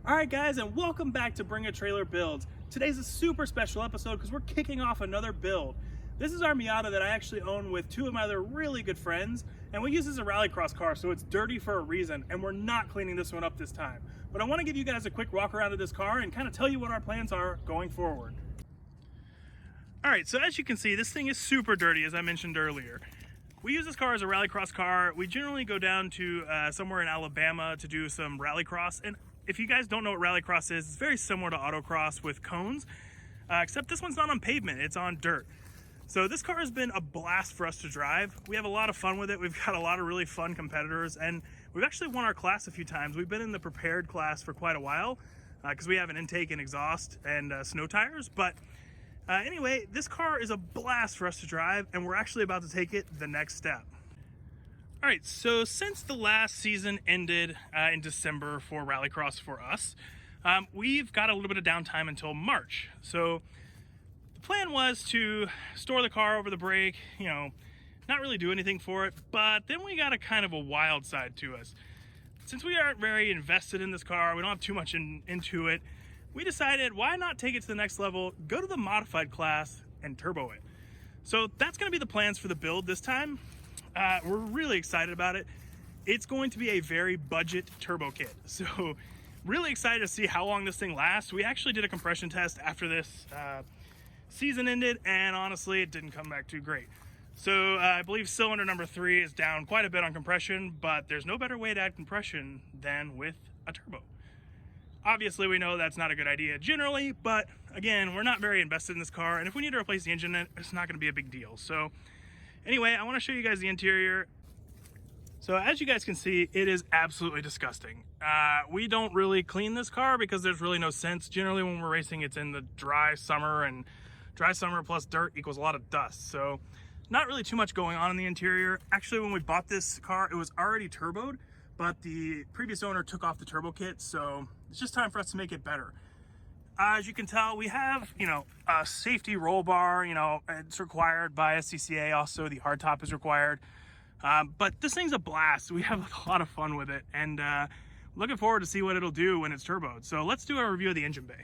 Alright guys, and welcome back to Bring a Trailer Builds. Today's a super special episode because we're kicking off another build. This is our Miata that I actually own with two of my other really good friends, and we use this as a Rallycross car, so it's dirty for a reason, and we're not cleaning this one up this time. But I want to give you guys a quick walk around of this car and kind of tell you what our plans are going forward. Alright, so as you can see, this thing is super dirty, as I mentioned earlier. We use this car as a Rallycross car. We generally go down to somewhere in Alabama to do some Rallycross, and if you guys don't know what Rallycross is, it's very similar to autocross with cones, except this one's not on pavement, it's on dirt. So this car has been a blast for us to drive. We have a lot of fun with it. We've got a lot of really fun competitors, and we've actually won our class a few times. We've been in the prepared class for quite a while because we have an intake and exhaust and snow tires. But anyway, this car is a blast for us to drive, and we're actually about to take it the next step. All right, so since the last season ended in December for Rallycross for us, we've got a little bit of downtime until March. So the plan was to store the car over the break, you know, not really do anything for it, but then we got a kind of a wild side to us. Since we aren't very invested in this car, we don't have too much into it, we decided why not take it to the next level, go to the modified class and turbo it. So that's gonna be the plans for the build this time. We're really excited about it. It's going to be a very budget turbo kit. So really excited to see how long this thing lasts. We actually did a compression test after this season ended, and honestly, it didn't come back too great. So I believe cylinder number 3 is down quite a bit on compression, but there's no better way to add compression than with a turbo. Obviously, we know that's not a good idea generally, but again, we're not very invested in this car, and if we need to replace the engine, it's not gonna be a big deal. So anyway, I want to show you guys the interior. So as you guys can see, it is absolutely disgusting. We don't really clean this car because there's really no sense. Generally when we're racing, it's in the dry summer, and dry summer plus dirt equals a lot of dust. So not really too much going on in the interior. Actually, when we bought this car, it was already turboed, but the previous owner took off the turbo kit, so it's just time for us to make it better. As you can tell, we have, you know, a safety roll bar, you know, it's required by SCCA. Also, the hardtop is required. But this thing's a blast. We have a lot of fun with it, and looking forward to see what it'll do when it's turboed. So let's do a review of the engine bay.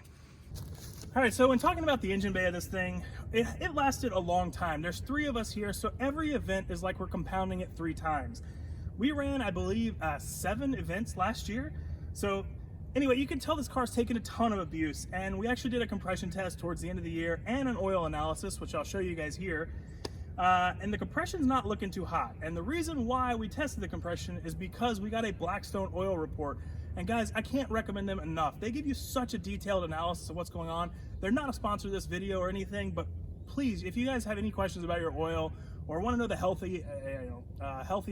All right, so when talking about the engine bay of this thing, it lasted a long time. There's 3 of us here, so every event is like we're compounding it 3 times. We ran, I believe, 7 events last year. So anyway, you can tell this car's taken a ton of abuse, and we actually did a compression test towards the end of the year and an oil analysis, which I'll show you guys here. And the compression's not looking too hot. And the reason why we tested the compression is because we got a Blackstone oil report. And guys, I can't recommend them enough. They give you such a detailed analysis of what's going on. They're not a sponsor of this video or anything, but please, if you guys have any questions about your oil or want to know the healthy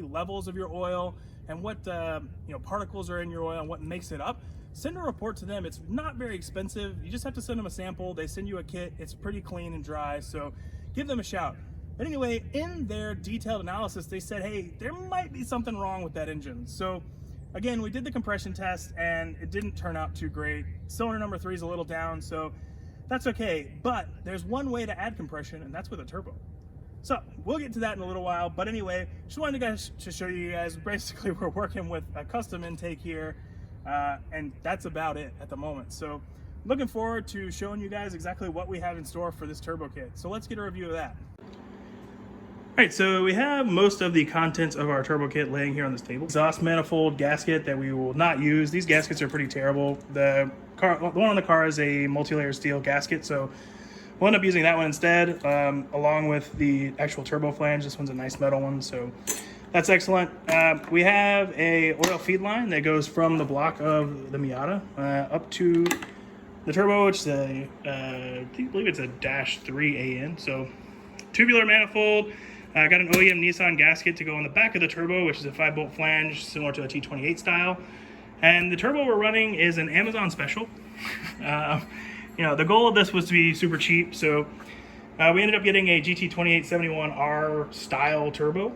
levels of your oil and what particles are in your oil and what makes it up, send a report to them. It's not very expensive. You just have to send them a sample. They send you a kit. It's pretty clean and dry, so give them a shout. But anyway, in their detailed analysis, they said, hey, there might be something wrong with that engine. So again, we did the compression test and it didn't turn out too great. Cylinder number 3 is a little down, so that's okay. But there's one way to add compression, and that's with a turbo. So we'll get to that in a little while. But anyway, just wanted to show you guys, basically we're working with a custom intake here. And that's about it at the moment. So looking forward to showing you guys exactly what we have in store for this turbo kit. So let's get a review of that. All right, so we have most of the contents of our turbo kit laying here on this table. Exhaust manifold gasket that we will not use. These gaskets are pretty terrible. The one on the car is a multi-layer steel gasket, so we'll end up using that one instead, along with the actual turbo flange. This one's a nice metal one, so that's excellent. We have a oil feed line that goes from the block of the Miata up to the turbo, which is I believe it's a -3 AN. So tubular manifold. I got an OEM Nissan gasket to go on the back of the turbo, which is a 5-bolt flange, similar to a T28 style. And the turbo we're running is an Amazon special. You know, the goal of this was to be super cheap, so we ended up getting a GT2871R style turbo.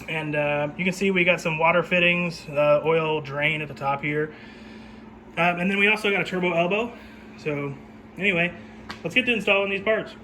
And you can see we got some water fittings, oil drain at the top here. And then we also got a turbo elbow. So anyway, let's get to installing these parts.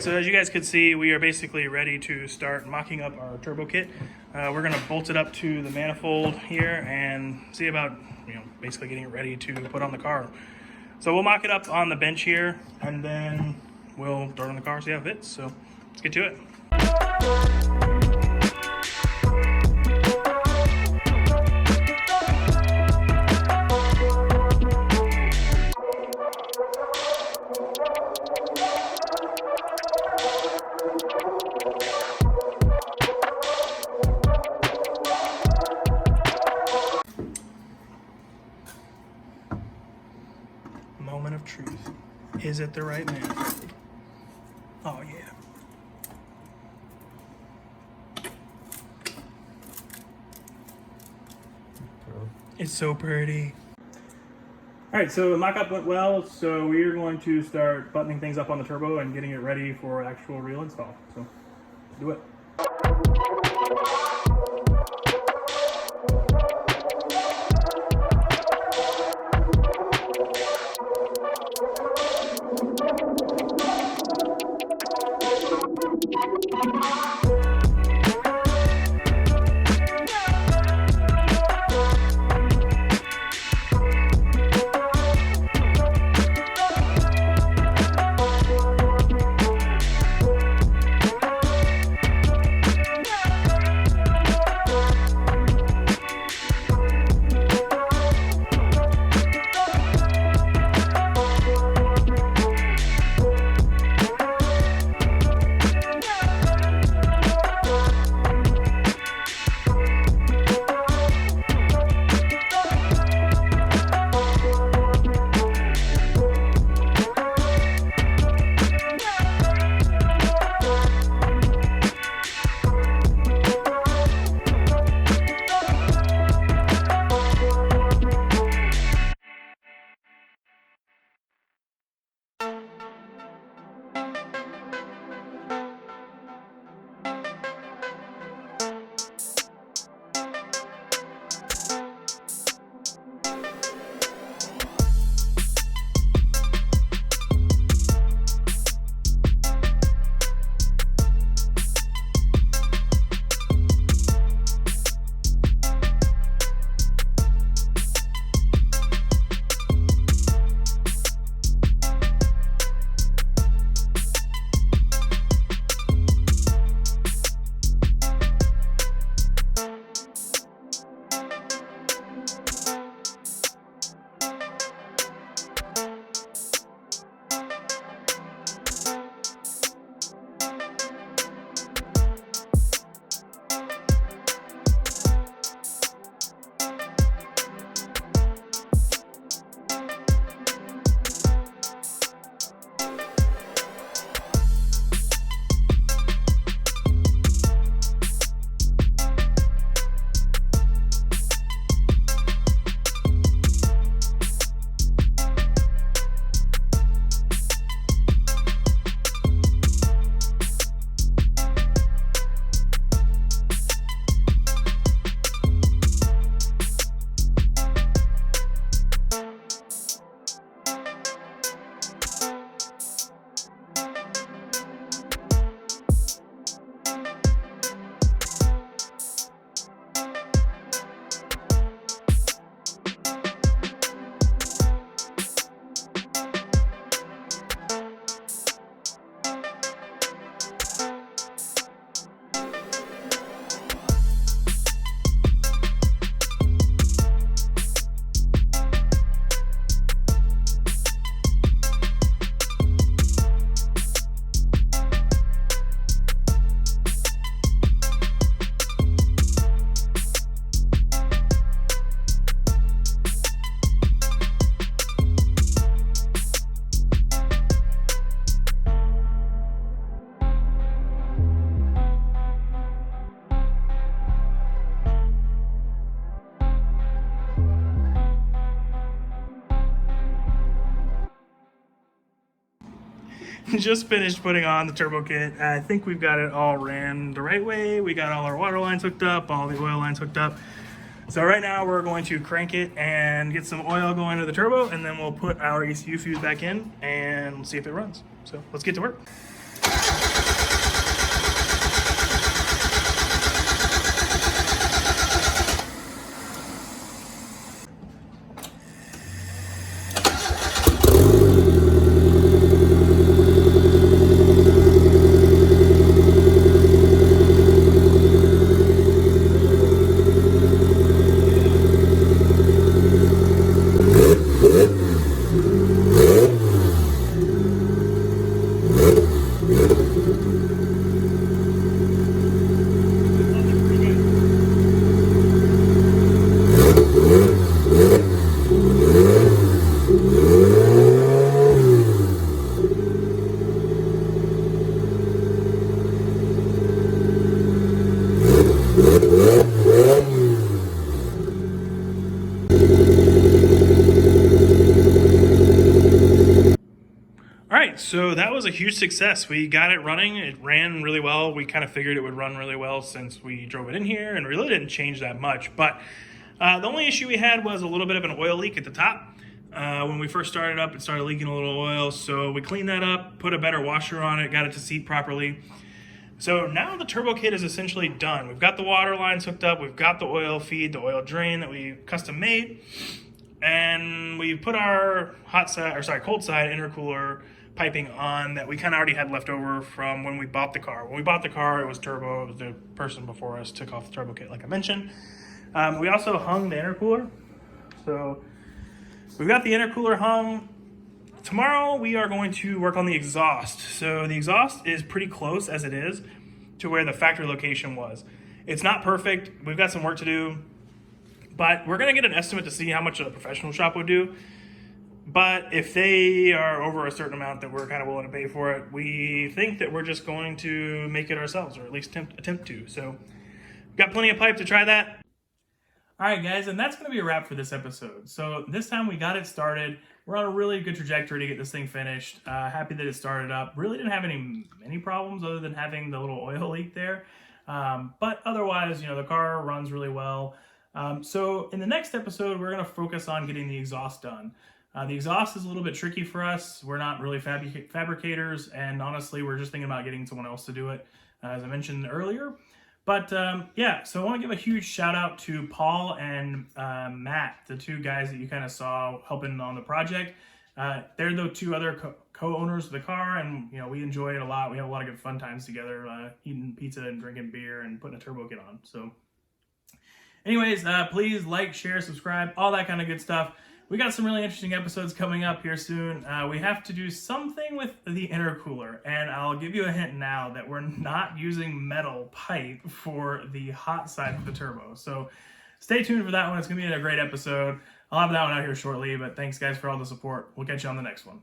right, so as you guys could see, we are basically ready to start mocking up our turbo kit. We're gonna bolt it up to the manifold here and see about, basically getting it ready to put on the car. So we'll mock it up on the bench here, and then we'll throw it on the car, see how it fits. So let's get to it. Moment of truth. Is it the right manifold? Oh yeah. It's so pretty. All right, so the mock-up went well, so we are going to start buttoning things up on the turbo and getting it ready for actual real install. So, let's do it. Just finished putting on the turbo kit. I think we've got it all ran the right way. We got all our water lines hooked up, all the oil lines hooked up. So right now we're going to crank it and get some oil going to the turbo, and then we'll put our ECU fuse back in and see if it runs. So let's get to work. was a huge success. We got it running. It ran really well. We kind of figured it would run really well since we drove it in here, and really didn't change that much. But the only issue we had was a little bit of an oil leak at the top. When we first started up, it started leaking a little oil, so we cleaned that up, put a better washer on it, got it to seat properly. So now the turbo kit is essentially done. We've got the water lines hooked up, we've got the oil feed, the oil drain that we custom made, and we put our cold side intercooler piping on that we kind of already had left over from when we bought the car. When we bought the car, it was turbo. It was the person before us took off the turbo kit, like I mentioned. We also hung the intercooler. So we've got the intercooler hung. Tomorrow we are going to work on the exhaust. So the exhaust is pretty close as it is to where the factory location was. It's not perfect. We've got some work to do, but we're gonna get an estimate to see how much a professional shop would do. But if they are over a certain amount that we're kind of willing to pay for it, we think that we're just going to make it ourselves, or at least attempt to. So we've got plenty of pipe to try that. All right, guys, and that's going to be a wrap for this episode. So this time we got it started. We're on a really good trajectory to get this thing finished. Happy that it started up. Really didn't have any problems other than having the little oil leak there. But otherwise, the car runs really well. So in the next episode, we're going to focus on getting the exhaust done. The exhaust is a little bit tricky for us. We're not really fabricators, and honestly, we're just thinking about getting someone else to do it, as I mentioned earlier. But yeah, so I want to give a huge shout out to Paul and Matt, the two guys that you kind of saw helping on the project. They're the two other co-owners of the car, and we enjoy it a lot. We have a lot of good fun times together, eating pizza and drinking beer and putting a turbo kit on. So anyways, please like, share, subscribe, all that kind of good stuff. We got some really interesting episodes coming up here soon. We have to do something with the intercooler, and I'll give you a hint now that we're not using metal pipe for the hot side of the turbo. So stay tuned for that one. It's going to be a great episode. I'll have that one out here shortly, but thanks guys for all the support. We'll catch you on the next one.